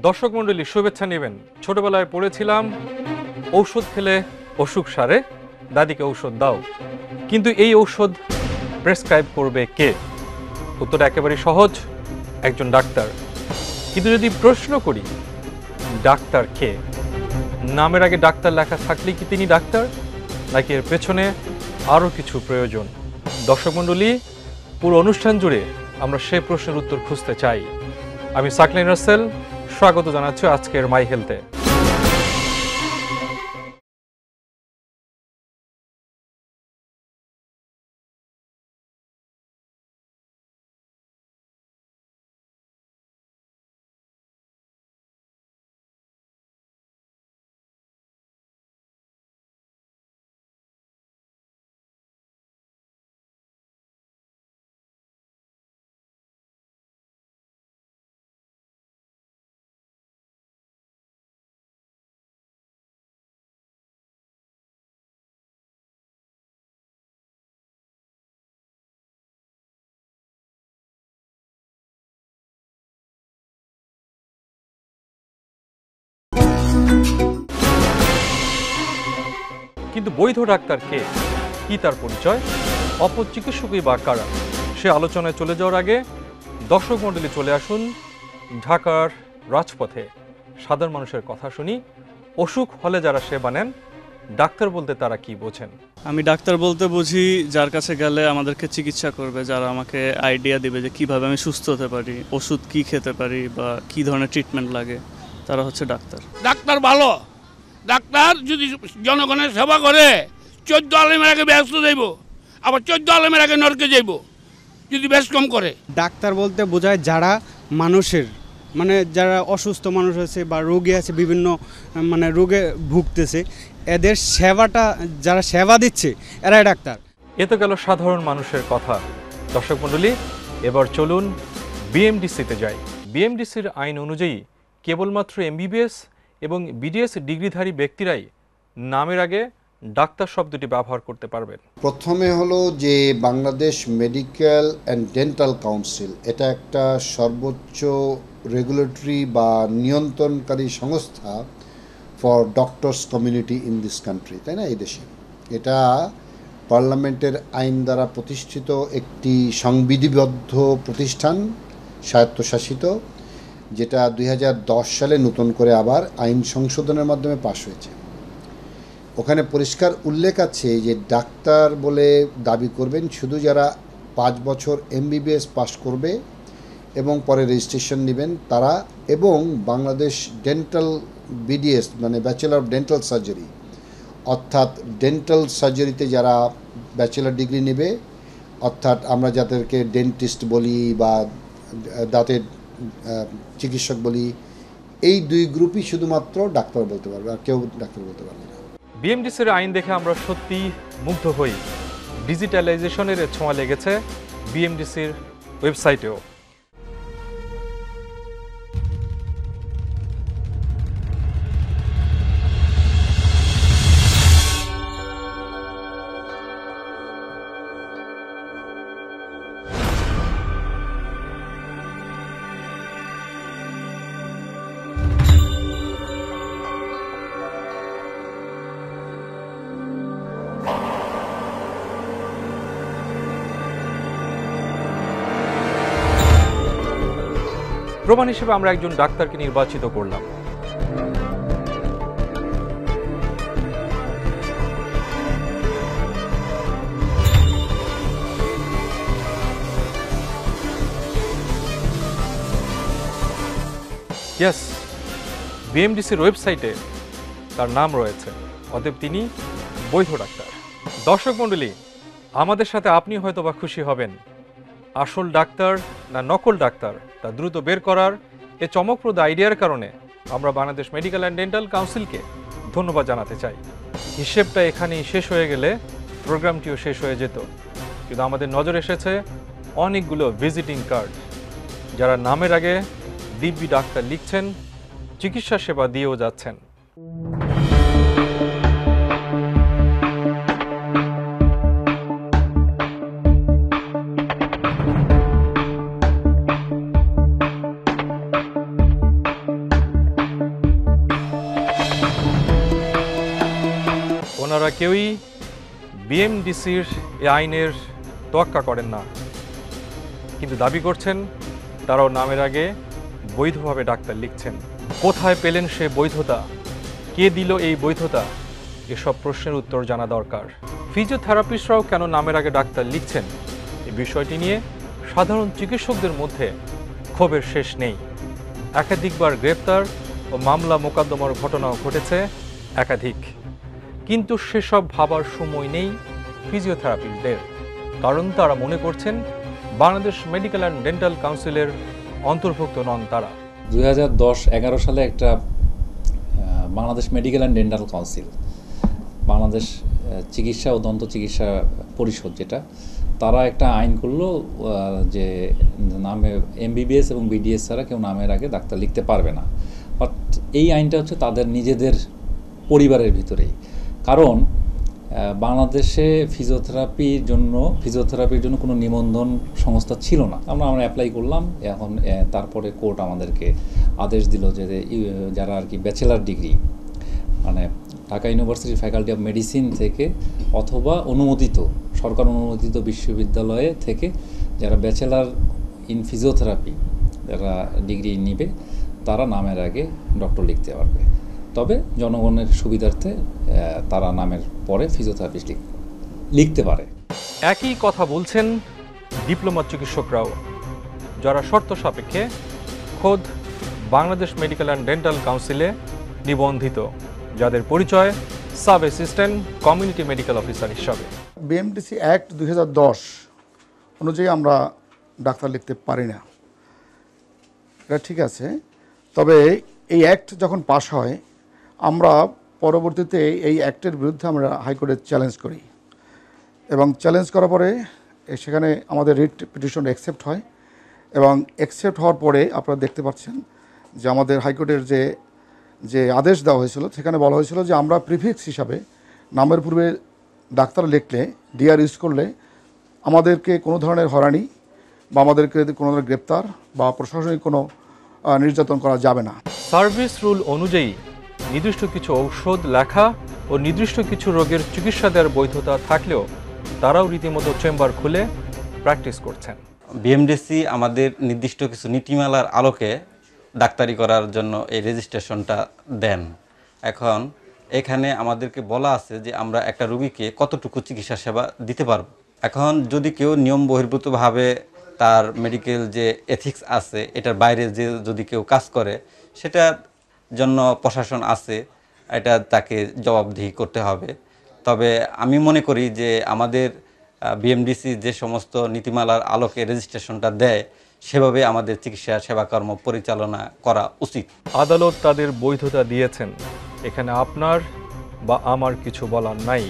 দর্শক মণ্ডলী শুভেচ্ছা নেবেন। ছোটবেলায় পড়েছিলাম ঔষধ খেলে অসুখ সারে, দাদিকে ঔষধ দাও। কিন্তু এই ঔষধ প্রেসক্রাইব করবে কে? উত্তর একেবারে সহজ, একজন ডাক্তার। কিন্তু যদি প্রশ্ন করি ডাক্তার কে, নামের আগে ডাক্তার লেখা থাকলে কি তিনি ডাক্তার, নাকি এর পেছনে আরও কিছু প্রয়োজন? দর্শক মণ্ডলী, পুরো অনুষ্ঠান জুড়ে আমরা সেই প্রশ্নের উত্তর খুঁজতে চাই। আমি সাকলাইন রাসেল, স্বাগত জানাচ্ছি আজকের মাই হেলথে। কিন্তু বৈধ ডাক্তার কে, কি তার পরিচয়, অপচিকিৎসকই বা কারা? সে আলোচনায় চলে যাওয়ার আগে দর্শক মণ্ডলী চলে আসুন ঢাকার রাজপথে। সাধারণ মানুষের কথা শুনি, অসুখ হলে যারা সেবা নেন, ডাক্তার বলতে তারা কি বোঝেন? আমি ডাক্তার বলতে বুঝি যার কাছে গেলে আমাদেরকে চিকিৎসা করবে, যারা আমাকে আইডিয়া দিবে যে কিভাবে আমি সুস্থ হতে পারি, ওষুধ কি খেতে পারি বা কি ধরনের ট্রিটমেন্ট লাগে, তারা হচ্ছে ডাক্তার। ডাক্তার ভালো, ডাক্তার যদি জনগণের সেবা করে 14 আলেমের আগে ব্যস্ত যাইব, আবার 14 আলেমের আগে নরকে যাইব যদি বেশ কম করে। ডাক্তার বলতে বোঝায় যারা মানুষের যারা অসুস্থ মানুষ আছে বা রোগী আছে, বিভিন্ন রোগে ভুগতেছে, এদের সেবাটা যারা সেবা দিচ্ছে এরাই ডাক্তার। এ তো গেল সাধারণ মানুষের কথা। দর্শক মণ্ডলী, এবার চলুন বিএমডিসিতে যাই। বিএমডিসির আইন অনুযায়ী কেবলমাত্র এমবিবিএস এবং বিডিএস ডিগ্রিধারী ব্যক্তিরাই নামের আগে ডাক্তার শব্দটি ব্যবহার করতে পারবেন। প্রথমে হলো যে Bangladesh medical and dental council, এটা একটা সর্বোচ্চ রেগুলেটরি বা নিয়ন্ত্রণকারী সংস্থা for doctors community in this country, তাই না? এই দেশে এটা পার্লামেন্টের আইন দ্বারা প্রতিষ্ঠিত একটি সংবিধিবদ্ধ প্রতিষ্ঠান, স্বায়ত্তশাসিত, যেটা 2010 সালে নতুন করে আবার আইন সংশোধনের মাধ্যমে পাশ হয়েছে। ওখানে পরিষ্কার উল্লেখ আছে যে ডাক্তার বলে দাবি করবেন শুধু যারা 5 বছর এমবিবিএস পাস করবে এবং পরে রেজিস্ট্রেশন নেবেন তারা, এবং Bangladesh dental BDS bachelor of dental surgery, অর্থাৎ ডেন্টাল সার্জারিতে যারা ব্যাচেলর ডিগ্রি নেবে, অর্থাৎ আমরা যাদেরকে ডেন্টিস্ট বলি বা দাঁতের চিকিৎসক বলি, এই দুই গ্রুপই শুধুমাত্র ডাক্তার বলতে পারবে, আর কেউ ডাক্তার বলতে পারবে না। বিএমডিসির আইন দেখে আমরা সত্যি মুগ্ধ হই। ডিজিটালাইজেশনের ছোঁয়া লেগেছে বিএমডিসির ওয়েবসাইটেও। প্রমাণ হিসেবে আমরা একজন ডাক্তারকে নির্বাচিত করলাম। ইয়েস, বিএমডিসির ওয়েবসাইটে তার নাম রয়েছে, অতএব তিনি বৈধ ডাক্তার। দর্শক মণ্ডলী, আমাদের সাথে আপনি হয়তো বা খুশি হবেন। আসল ডাক্তার না নকল ডাক্তার তা দ্রুত বের করার এ চমকপ্রদ আইডিয়ার কারণে আমরা বাংলাদেশ মেডিকেল অ্যান্ড ডেন্টাল কাউন্সিলকে ধন্যবাদ জানাতে চাই। হিসেবটা এখানেই শেষ হয়ে গেলে প্রোগ্রামটিও শেষ হয়ে যেত, কিন্তু আমাদের নজর এসেছে অনেকগুলো ভিজিটিং কার্ড, যারা নামের আগে দিব্যি ডাক্তার লিখছেন, চিকিৎসা সেবা দিয়েও যাচ্ছেন। ওনারা কেউই বিএমডিসির এ আইনের তোয়াক্কা করেন না, কিন্তু দাবি করছেন তারাও নামের আগে বৈধভাবে ডাক্তার লিখছেন। কোথায় পেলেন সে বৈধতা? কে দিল এই বৈধতা? এসব প্রশ্নের উত্তর জানা দরকার। ফিজিওথেরাপিস্টরাও কেন নামের আগে ডাক্তার লিখছেন, এই বিষয়টি নিয়ে সাধারণ চিকিৎসকদের মধ্যে ক্ষোভের শেষ নেই। একাধিকবার গ্রেপ্তার ও মামলা মোকদ্দমার ঘটনাও ঘটেছে একাধিক, কিন্তু সেসব ভাবার সময় নেই ফিজিওথেরাপিস্টদের, কারণ তারা মনে করছেন বাংলাদেশ মেডিকেল অ্যান্ড ডেন্টাল কাউন্সিলের অন্তর্ভুক্ত নন তারা। 2010-11 সালে একটা Bangladesh medical and dental council, Bangladesh চিকিৎসা ও দন্ত চিকিৎসা পরিষদ, যেটা তারা একটা আইন করলো যে নামে এমবিবিএস এবং বিডিএস ছাড়া কেউ নামের আগে ডাক্তার লিখতে পারবে না। বাট এই আইনটা হচ্ছে তাদের নিজেদের পরিবারের ভিতরেই, কারণ বাংলাদেশে ফিজিওথেরাপির জন্য কোনো নিবন্ধন সংস্থা ছিল না। আমরা অ্যাপ্লাই করলাম, এখন তারপরে কোর্ট আমাদেরকে আদেশ দিল যে যারা আর কি ব্যাচেলার ডিগ্রি, মানে ঢাকা ইউনিভার্সিটির ফ্যাকাল্টি অফ মেডিসিন থেকে অথবা সরকার অনুমোদিত বিশ্ববিদ্যালয়ে থেকে যারা ব্যাচেলার ইন ফিজিওথেরাপি যারা ডিগ্রি নিবে তারা নামের আগে ডক্টর লিখতে পারবে। তবে জনগণের সুবিধার্থে তারা নামের পরে ফিজিওথেরাপিস্ট লিখতে পারে। একই কথা বলছেন ডিপ্লোমা চিকিৎসকরাও, যারা শর্ত সাপেক্ষে খোদ বাংলাদেশ মেডিকেল অ্যান্ড ডেন্টাল কাউন্সিলে নিবন্ধিত, যাদের পরিচয় sub assistant community medical officer হিসাবে। বিএমডিসি অ্যাক্ট 2010 অনুযায়ী আমরা ডাক্তার লিখতে পারি না, এটা ঠিক আছে। তবে এই অ্যাক্ট যখন পাশ হয়, আমরা পরবর্তীতে এই অ্যাক্টের বিরুদ্ধে আমরা হাইকোর্টে চ্যালেঞ্জ করি, এবং চ্যালেঞ্জ করার পরে সেখানে আমাদের রিট পিটিশন অ্যাকসেপ্ট হয়, এবং অ্যাকসেপ্ট হওয়ার পরে আপনারা দেখতে পাচ্ছেন যে আমাদের হাইকোর্টের যে আদেশ দেওয়া হয়েছিল, সেখানে বলা হয়েছিল যে আমরা প্রিফিক্স হিসাবে নামের পূর্বে ডাক্তার লিখলে, ডিআর ইউজ করলে আমাদেরকে কোনো ধরনের হয়রানি বা আমাদেরকে কোনো ধরনের গ্রেপ্তার বা প্রশাসনিক কোনো নির্যাতন করা যাবে না। সার্ভিস রুল অনুযায়ী নির্দিষ্ট কিছু ঔষধ লেখা ও নির্দিষ্ট কিছু রোগের চিকিৎসা দেওয়ার বৈধতা থাকলেও তারাও রীতিমতো চেম্বার খুলে প্র্যাকটিস করছেন। বিএমডিসি আমাদের নির্দিষ্ট কিছু নীতিমালার আলোকে ডাক্তারি করার জন্য এই রেজিস্ট্রেশনটা দেন। এখন এখানে আমাদেরকে বলা আছে যে আমরা একটা রোগীকে কতটুকু চিকিৎসা সেবা দিতে পারবো। এখন যদি কেউ নিয়ম বহির্ভূতভাবে তার মেডিকেল যে এথিক্স আছে এটার বাইরে যে যদি কেউ কাজ করে, সেটার জন্য প্রশাসন আছে, এটা তাকে জবাবদিহি করতে হবে। তবে আমি মনে করি যে আমাদের বিএমডিসি যে সমস্ত নীতিমালার আলোকে রেজিস্ট্রেশনটা দেয়, সেভাবে আমাদের চিকিৎসা সেবাকর্ম পরিচালনা করা উচিত। আদালত তাদের বৈধতা দিয়েছেন, এখানে আপনার বা আমার কিছু বলার নাই।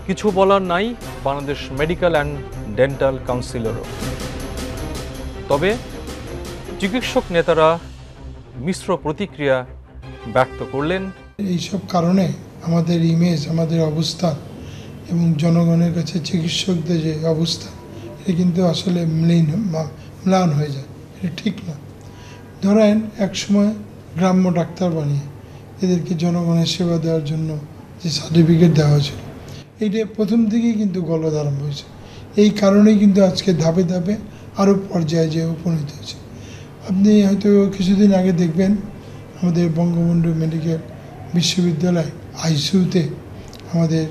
কিছু বলার নাই বাংলাদেশ মেডিকেল অ্যান্ড ডেন্টাল কাউন্সিলেরও। তবে চিকিৎসক নেতারা মিশ্র প্রতিক্রিয়া ব্যক্ত করলেন। এইসব কারণে আমাদের ইমেজ, আমাদের অবস্থান এবং জনগণের কাছে চিকিৎসকদের যে অবস্থা, এটা কিন্তু আসলে ম্লান হয়ে যায়, এটা ঠিক না। ধরেন একসময় গ্রাম্য ডাক্তার বানিয়ে এদেরকে জনগণের সেবা দেওয়ার জন্য যে সার্টিফিকেট দেওয়া হয়েছিল, এইটা প্রথম থেকেই কিন্তু গলদ আরম্ভ হয়েছে। এই কারণেই কিন্তু আজকে ধাপে ধাপে আরও পর্যায়ে যে উপনীত হয়েছে। আপনি হয়তো কিছুদিন আগে দেখবেন আমাদের বঙ্গবন্ধু মেডিকেল বিশ্ববিদ্যালয় আইসিইউতে আমাদের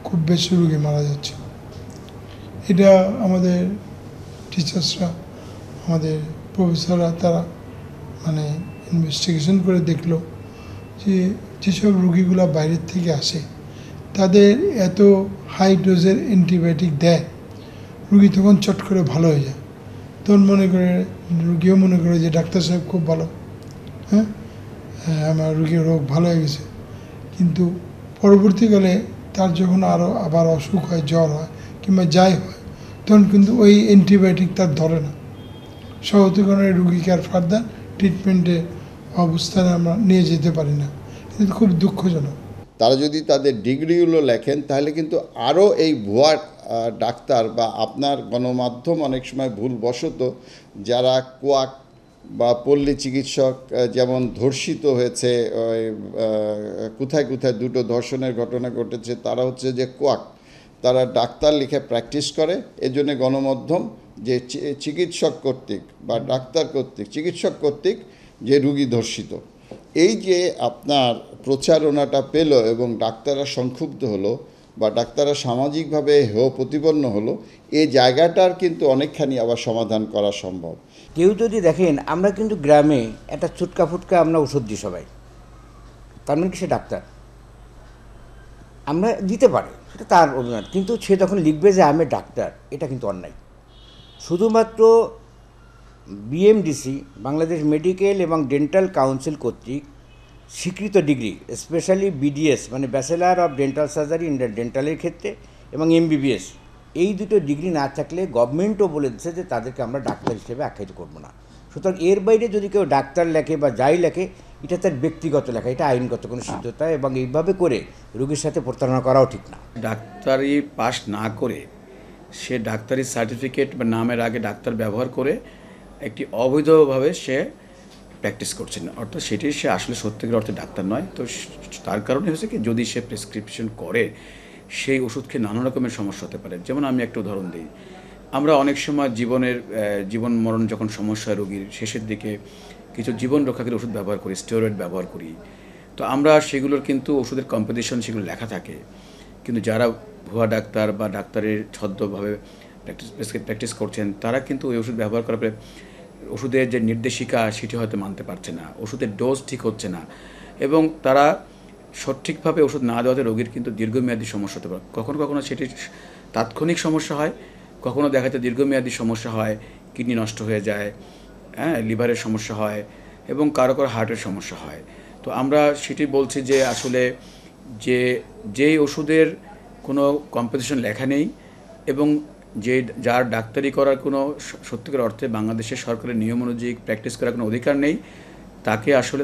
খুব বেশি রোগী মারা যাচ্ছে। এটা আমাদের টিচার্সরা, আমাদের প্রফেসররা, তারা মানে ইনভেস্টিগেশন করে দেখলো যে যেসব রোগীগুলো বাইরের থেকে আসে তাদের এত হাই ডোজের অ্যান্টিবায়োটিক দেয়, রুগী তখন চট করে ভালো হয়ে যায়। তখন রুগীও মনে করে যে ডাক্তার সাহেব খুব ভালো, হ্যাঁ আমার রুগীর রোগ ভালো হয়ে গেছে। কিন্তু পরবর্তীকালে তার যখন আবার অসুখ হয়, জ্বর হয় কিংবা যাই হয়, তখন কিন্তু ওই অ্যান্টিবায়োটিক তার ধরে না। সহজে কারণে রুগীকে আর ফার্দার ট্রিটমেন্টের অবস্থানে আমরা নিয়ে যেতে পারি না। এটা খুব দুঃখজনক। তারা যদি তাদের ডিগ্রিগুলো লেখেন, তাহলে কিন্তু আরও এই ভুয়া ডাক্তার বা আপনার গণমাধ্যম অনেক সময় ভুলবশত যারা কোয়াক বা পল্লী চিকিৎসক যেমন ধর্ষিত হয়েছে, কোথায় কোথায় দুটো ধর্ষণের ঘটনা ঘটেছে, তারা হচ্ছে যে কোয়াক, তারা ডাক্তার লিখে প্র্যাকটিস করে। এজন্য গণমাধ্যম যে চিকিৎসক কর্তৃক বা ডাক্তার কর্তৃক, চিকিৎসক কর্তৃক যে রুগী ধর্ষিত, এই যে আপনার প্রচারণাটা পেল এবং ডাক্তাররা সংক্ষুব্ধ হলো বা ডাক্তাররা সামাজিকভাবে হেয় প্রতিপন্ন হলো, এই জায়গাটার কিন্তু অনেকখানি আবার সমাধান করা সম্ভব। কেউ যদি দেখেন, আমরা কিন্তু গ্রামে একটা চুটকা ফুটকা আমরা ওষুধ দিই সবাই, তার মানে কি সে ডাক্তার? আমরা দিতে পারি, সেটা তার অভিমান, কিন্তু সে যখন লিখবে যে আমি ডাক্তার, এটা কিন্তু অন্যায়। শুধুমাত্র বিএমডিসি, বাংলাদেশ মেডিকেল এবং ডেন্টাল কাউন্সিল কর্তৃক স্বীকৃত ডিগ্রি, স্পেশালি বিডিএস মানে bachelor of dental surgery in ডেন্টালের ক্ষেত্রে এবং এমবিবিএস, এই দুটো ডিগ্রি না থাকলে গভর্নমেন্টও বলে দিচ্ছে যে তাদেরকে আমরা ডাক্তার হিসেবে আখ্যায়িত করবো না। সুতরাং এর বাইরে যদি কেউ ডাক্তার লেখে বা যাই লেখে, এটা তার ব্যক্তিগত লেখা, এটা আইনগত কোনো সিদ্ধতা, এবং এইভাবে করে রোগীর সাথে প্রতারণা করাও ঠিক না। ডাক্তারি পাস না করে সে ডাক্তারি সার্টিফিকেট বা নামের আগে ডাক্তার ব্যবহার করে একটি অবৈধভাবে সে প্র্যাকটিস করছে না, অর্থাৎ সেটি সে আসলে সত্যিকার অর্থে ডাক্তার নয়। তো তার কারণে হচ্ছে কি, যদি সে প্রেসক্রিপশন করে সেই ওষুধ খেয়ে নানা রকমের সমস্যা হতে পারে। যেমন আমি একটা উদাহরণ দিই, আমরা অনেক সময় জীবন মরণ যখন সমস্যা রোগীর শেষের দিকে কিছু জীবন রক্ষাকারী ওষুধ ব্যবহার করি, স্টেরয়েড ব্যবহার করি, তো আমরা সেগুলোর কিন্তু ওষুধের কম্পোজিশন সেগুলো লেখা থাকে, কিন্তু যারা ভুয়া ডাক্তার বা ডাক্তারের ছদ্মভাবে প্র্যাকটিস করছেন, তারা কিন্তু ওই ওষুধ ব্যবহার করার পরে ওষুধের যে নির্দেশিকা সেটি হয়তো মানতে পারছে না, ওষুধের ডোজ ঠিক হচ্ছে না, এবং তারা সঠিকভাবে ওষুধ না দেওয়াতে রোগীর কিন্তু দীর্ঘমেয়াদী সমস্যা হতে পারে। কখনো কখনো সেটি তাৎক্ষণিক সমস্যা হয়, কখনো দেখা যায় দীর্ঘমেয়াদী সমস্যা হয়, কিডনি নষ্ট হয়ে যায়, লিভারের সমস্যা হয়, এবং কারো কারো হার্টের সমস্যা হয়। তো আমরা সেটি বলছি যে আসলে যে ওষুধের কোনো কম্পোজিশন লেখা নেই এবং যার ডাক্তারি করার কোনো সত্যিকার অর্থে বাংলাদেশের সরকারের নিয়ম অনুযায়ী প্র্যাকটিস করার কোনো অধিকার নেই, তাকে আসলে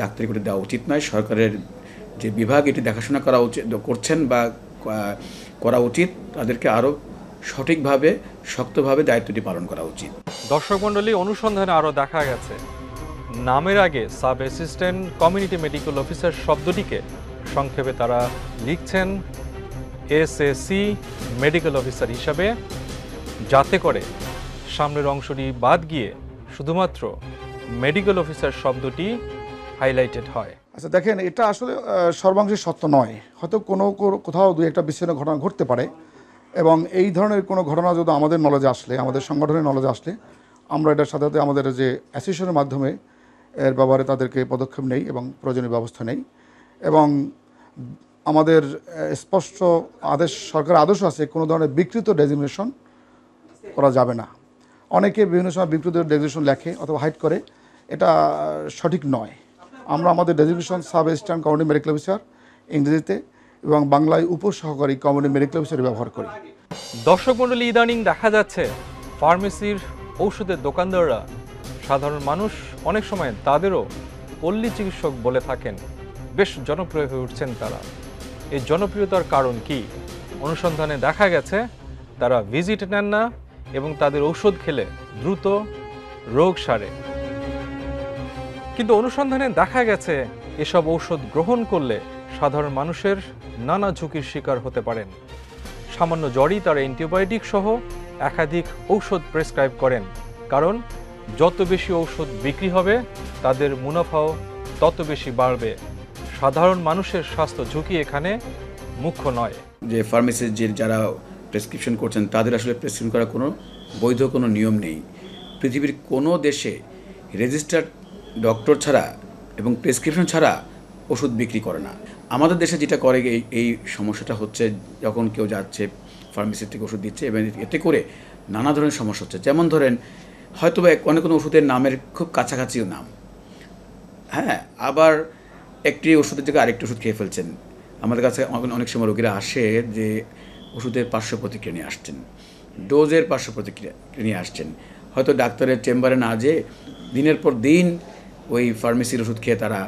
ডাক্তারি করে দেওয়া উচিত নয়। সরকারের যে বিভাগ এটি দেখাশোনা করা উচিত করছেন বা করা উচিত, তাদেরকে আরও সঠিকভাবে শক্তভাবে দায়িত্বটি পালন করা উচিত। দর্শক মণ্ডলী, অনুসন্ধানে আরও দেখা গেছে নামের আগে sub assistant community medical officer শব্দটিকে সংক্ষেপে তারা লিখছেন এসএসি মেডিকেল অফিসার হিসাবে, যাতে করে সামনের অংশটি বাদ গিয়ে শুধুমাত্র মেডিকেল অফিসার শব্দটি হাইলাইটেড হয়। আচ্ছা দেখেন, এটা আসলে সর্বাংশে সত্য নয়, হয়তো কোথাও দুই একটা বিচ্ছিন্ন ঘটনা ঘটতে পারে, এবং এই ধরনের কোনো ঘটনা যদি আমাদের নলেজে আসলে, আমাদের সংগঠনের নলেজে আসলে, আমরা এটার সাথে সাথে আমাদের যে অ্যাসোসিয়েশনের মাধ্যমে এর ব্যাপারে তাদেরকে পদক্ষেপ নেই এবং প্রয়োজনীয় ব্যবস্থা নেই। এবং আমাদের স্পষ্ট সরকারের আদেশ আছে, কোনো ধরনের বিকৃত ডেজিগনেশন করা যাবে না। অনেকে বিভিন্ন সময় বিকৃত ডেজিগনেশন লেখে অথবা হাইড করে, এটা সঠিক নয়। আমরা আমাদের designation sub assistant community medical officer ইংরেজিতে এবং বাংলায় উপসহকারী কমিউনিটি মেডিকেল অফিসার ব্যবহার করি। দর্শক মণ্ডলী, ইদানিং দেখা যাচ্ছে ফার্মেসির ঔষধের দোকানদাররা সাধারণ মানুষ অনেক সময় তাদেরও পল্লী চিকিৎসক বলে থাকেন, বেশ জনপ্রিয় হয়ে উঠছেন তারা। এই জনপ্রিয়তার কারণ কি? অনুসন্ধানে দেখা গেছে তারা ভিজিট নেন না এবং তাদের ঔষধ খেলে দ্রুত রোগ সারে। কিন্তু অনুসন্ধানে দেখা গেছে এসব ঔষধ গ্রহণ করলে সাধারণ মানুষের নানা ঝুঁকির শিকার হতে পারেন। সামান্য জ্বরই তারা অ্যান্টিবায়োটিক সহ একাধিক ঔষধ প্রেসক্রাইব করেন, কারণ যত বেশি ঔষধ বিক্রি হবে তাদের মুনাফাও তত বেশি বাড়বে। সাধারণ মানুষের স্বাস্থ্য ঝুঁকি এখানে মুখ্য নয়। যে ফার্মেসির যারা প্রেসক্রিপশন করছেন, তাদের আসলে প্রেসক্রিপশন করার কোনো বৈধ কোনো নিয়ম নেই। পৃথিবীর কোনো দেশে রেজিস্টার্ড ডক্টর ছাড়া এবং প্রেসক্রিপশন ছাড়া ওষুধ বিক্রি করে না। আমাদের দেশে যেটা করে, এই সমস্যাটা হচ্ছে, যখন কেউ যাচ্ছে ফার্মেসির থেকে ওষুধ দিচ্ছে এবং এতে করে নানা ধরনের সমস্যা হচ্ছে। যেমন ধরেন, হয়তো অনেক কোনো ওষুধের নামের খুব কাছাকাছিও নাম, আবার একটি ওষুধের জায়গায় আরেকটি ওষুধ খেয়ে ফেলছেন। আমাদের কাছে অনেক সময় রোগীরা আসে যে ওষুধের পার্শ্ব প্রতিক্রিয়া নিয়ে আসছেন, ডোজের পার্শ্ব প্রতিক্রিয়া নিয়ে আসছেন। হয়তো ডাক্তারের চেম্বারে না যেয়ে দিনের পর দিন ওই ফার্মেসির ওষুধ খেয়ে তারা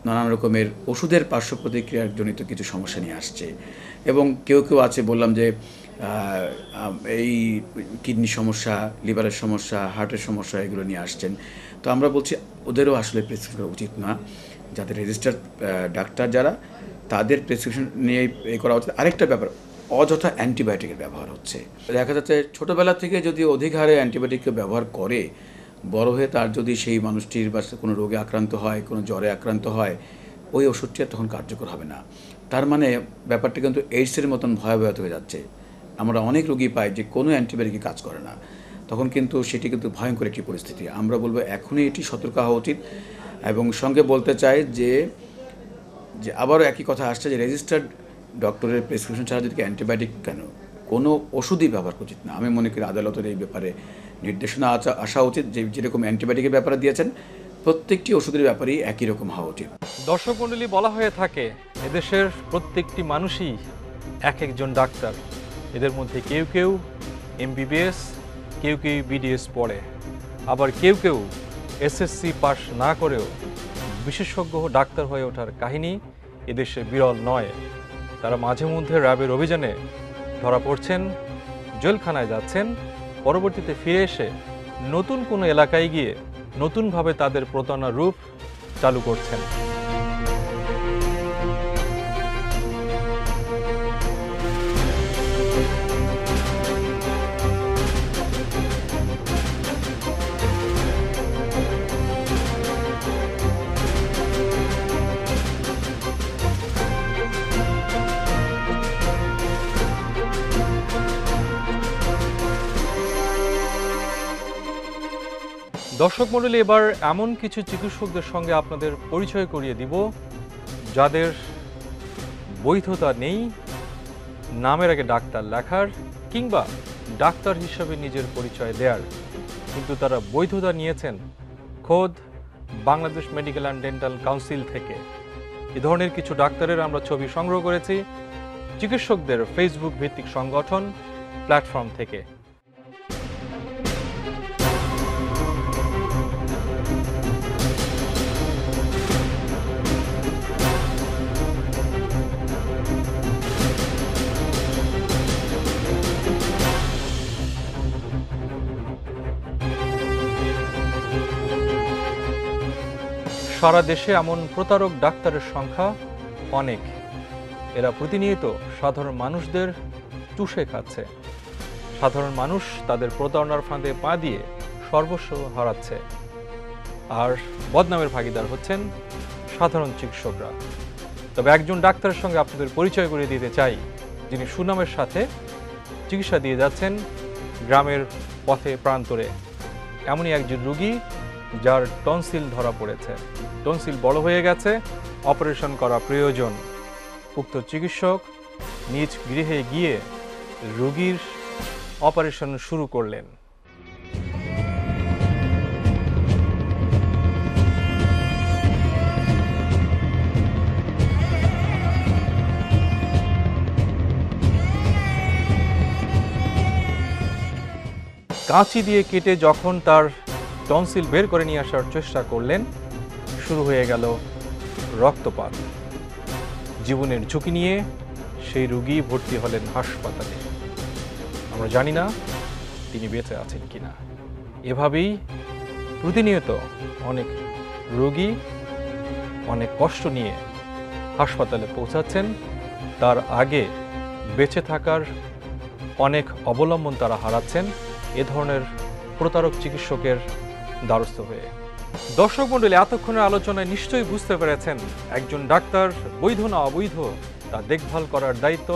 নানান রকমের ওষুধের পার্শ্ব প্রতিক্রিয়ার জনিত কিছু সমস্যা নিয়ে আসছে। এবং কেউ কেউ আছে, বললাম যে এই কিডনি সমস্যা, লিভারের সমস্যা, হার্টের সমস্যা, এগুলো নিয়ে আসছেন। তো আমরা বলছি ওদেরও আসলে প্রেসক্রিপশন করা উচিত না, যাদের রেজিস্টার্ড ডাক্তার যারা, তাদের প্রেসক্রিপশন নিয়ে করা উচিত। আরেকটা ব্যাপার, অযথা অ্যান্টিবায়োটিকের ব্যবহার হচ্ছে। দেখা যাচ্ছে ছোটোবেলা থেকে যদি অধিক হারে অ্যান্টিবায়োটিকের ব্যবহার করে, বড় হয়ে তার যদি সেই মানুষটির বা কোনো রোগে আক্রান্ত হয়, কোনো জ্বরে আক্রান্ত হয়, ওই ওষুধটি আর তখন কার্যকর হবে না। তার মানে ব্যাপারটা কিন্তু এইডসের মতন ভয়াবহ হয়ে যাচ্ছে। আমরা অনেক রোগী পাই যে কোনো অ্যান্টিবায়োটিক কাজ করে না, তখন কিন্তু সেটি কিন্তু ভয়ঙ্কর একটি পরিস্থিতি। আমরা বলবো এখনই এটি সতর্ক হওয়া উচিত। এবং সঙ্গে বলতে চাই যে আবারও একই কথা আসছে যে রেজিস্টার্ড ডক্টরের প্রেসক্রিপশন ছাড়া যদি অ্যান্টিবায়োটিক কেন, কোনো ওষুধই ব্যবহার উচিত না। আমি মনে করি আদালতের এই ব্যাপারে নির্দেশনা আসা উচিত, যে যেরকম অ্যান্টিবায়োটিকের ব্যাপারে দিয়েছেন প্রত্যেকটি ওষুধের ব্যাপারেই একই রকম হওয়া উচিত। দর্শক মণ্ডলী, বলা হয়ে থাকে এদেশের প্রত্যেকটি মানুষই এক একজন ডাক্তার। এদের মধ্যে কেউ কেউ এমবিবিএস, কেউ কেউ বিডিএস পড়ে, আবার কেউ কেউ এসএসসি পাস না করেও বিশেষজ্ঞ ডাক্তার হয়ে ওঠার কাহিনী এদেশে বিরল নয়। তারা মাঝে মধ্যে র্যাবের অভিযানে ধরা পড়ছেন, জেলখানায় যাচ্ছেন, পরবর্তীতে ফিরে এসে নতুন কোনো এলাকায় গিয়ে নতুনভাবে তাদের প্রতারণার রূপ চালু করছেন। দর্শক মণ্ডলী, এবার এমন কিছু চিকিৎসকদের সঙ্গে আপনাদের পরিচয় করিয়ে দিব যাদের বৈধতা নেই নামের আগে ডাক্তার লেখার কিংবা ডাক্তার হিসেবে নিজের পরিচয় দেওয়ার, কিন্তু তারা বৈধতা নিয়েছেন খোদ Bangladesh medical and dental council থেকে। এ ধরনের কিছু ডাক্তারের আমরা ছবি সংগ্রহ করেছি চিকিৎসকদের ফেসবুক ভিত্তিক সংগঠন প্ল্যাটফর্ম থেকে। সারা দেশে এমন প্রতারক ডাক্তারের সংখ্যা অনেক। এরা প্রতিনিয়ত সাধারণ মানুষদের চুষে খাচ্ছে। সাধারণ মানুষ তাদের প্রতারণার ফাঁদে পা দিয়ে সর্বস্ব হারাচ্ছে, আর বদনামের ভাগিদার হচ্ছেন সাধারণ চিকিৎসকরা। তবে একজন ডাক্তারের সঙ্গে আপনাদের পরিচয় করে দিতে চাই, যিনি সুনামের সাথে চিকিৎসা দিয়ে যাচ্ছেন গ্রামের পথে প্রান্তরে। এমনই একজন রোগী যার টনসিল ধরা পড়েছে, টনসিল বড় হয়ে গেছে, অপারেশন করা প্রয়োজন। উক্ত চিকিৎসক নিজ গৃহে গিয়ে রোগীর অপারেশন শুরু করলেন। কাঁচি দিয়ে কেটে যখন তার টনসিল বের করে নিয়ে আসার চেষ্টা করলেন, শুরু হয়ে গেল রক্তপাত। জীবনের ঝুঁকি নিয়ে সেই রোগী ভর্তি হলেন হাসপাতালে। আমরা জানি না তিনি বেঁচে আছেন কিনা। এভাবেই প্রতিনিয়ত অনেক রোগী অনেক কষ্ট নিয়ে হাসপাতালে পৌঁছাচ্ছেন, তার আগে বেঁচে থাকার অনেক অবলম্বন তারা হারাচ্ছেন এ ধরনের প্রতারক চিকিৎসকের দ্বারস্থ হয়ে। দর্শক মণ্ডলী, এতক্ষণের আলোচনায় নিশ্চয়ই বুঝতে পেরেছেন একজন ডাক্তার বৈধ না অবৈধ তা দেখভাল করার দায়িত্ব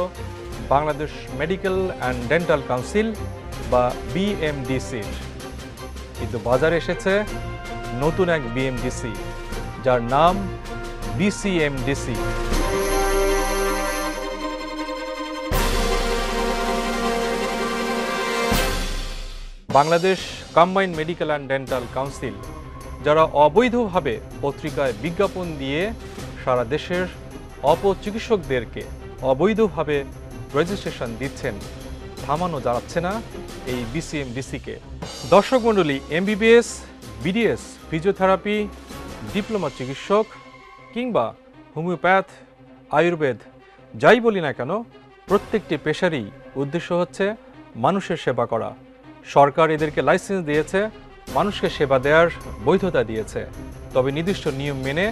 Bangladesh medical and dental council বা বিএমডিসির। কিন্তু বাজারে এসেছে নতুন এক বিএমডিসি, যার নাম BCMDC. Bangladesh combined medical and dental council, যারা অবৈধভাবে পত্রিকায় বিজ্ঞাপন দিয়ে সারা দেশের অপচিকিৎসকদেরকে অবৈধভাবে রেজিস্ট্রেশন দিচ্ছেন, থামানো যাচ্ছে না এই বিসিএমডিসিকে। দর্শক মণ্ডলী, এমবিবিএস, বিডিএস, ফিজিওথেরাপি, ডিপ্লোমা চিকিৎসক কিংবা হোমিওপ্যাথ, আয়ুর্বেদ, যাই বলি না কেন, প্রত্যেকটি পেশারই উদ্দেশ্য হচ্ছে মানুষের সেবা করা। সরকার এদেরকে লাইসেন্স দিয়েছে, মানুষকে সেবা দেওয়ার বৈধতা দিয়েছে। তবে নির্দিষ্ট নিয়ম মেনে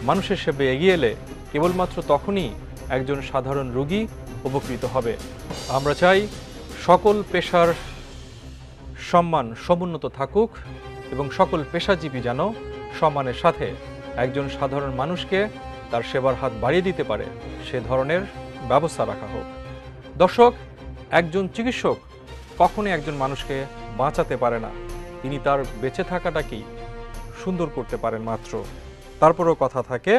মানুষের সেবা এগিয়ে এলে কেবলমাত্র তখনই একজন সাধারণ রোগী উপকৃত হবে। আমরা চাই সকল পেশার সম্মান সমুন্নত থাকুক এবং সকল পেশাজীবী যেন সম্মানের সাথে একজন সাধারণ মানুষকে তার সেবার হাত বাড়িয়ে দিতে পারে, সে ধরনের ব্যবস্থা রাখা হোক। দর্শক, একজন চিকিৎসক কখনোই একজন মানুষকে বাঁচাতে পারে না, তিনি তার বেঁচে থাকাটাকেই সুন্দর করতে পারেন মাত্র। তারপরেও কথা থাকে,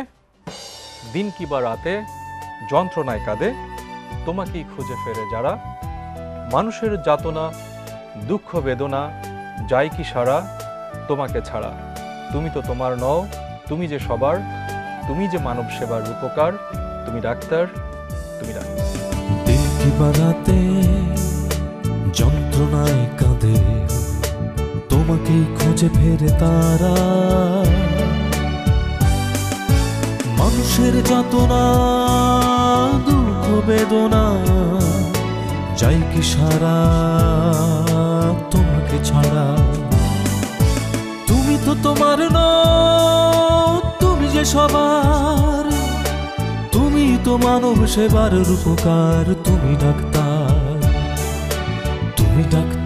দিন কিবা রাতে যন্ত্রণায় কাঁদে তোমাকেই খুঁজে ফেরে যারা, মানুষের যাতনা দুঃখ বেদনা যায় কি সারা তোমাকে ছাড়া। তুমি তো তোমার নও, তুমি যে সবার, তুমি যে মানব সেবার উপকার, তুমি ডাক্তার, তুমি ডাক্তার। দিন কিবা রাতে যন্ত্রণায় কাঁদে তোমাকেই খুঁজে ফেরে তারা, মানুষের যাতনা দুঃখ বেদনা যাই কি সারা তোমাকে ছাড়া। তুমি তো তোমার নও, তুমি যে সবার, তুমি তো মানব সেবার রূপকার, তুমি ডাক্তার, তুমি ডাক্তার।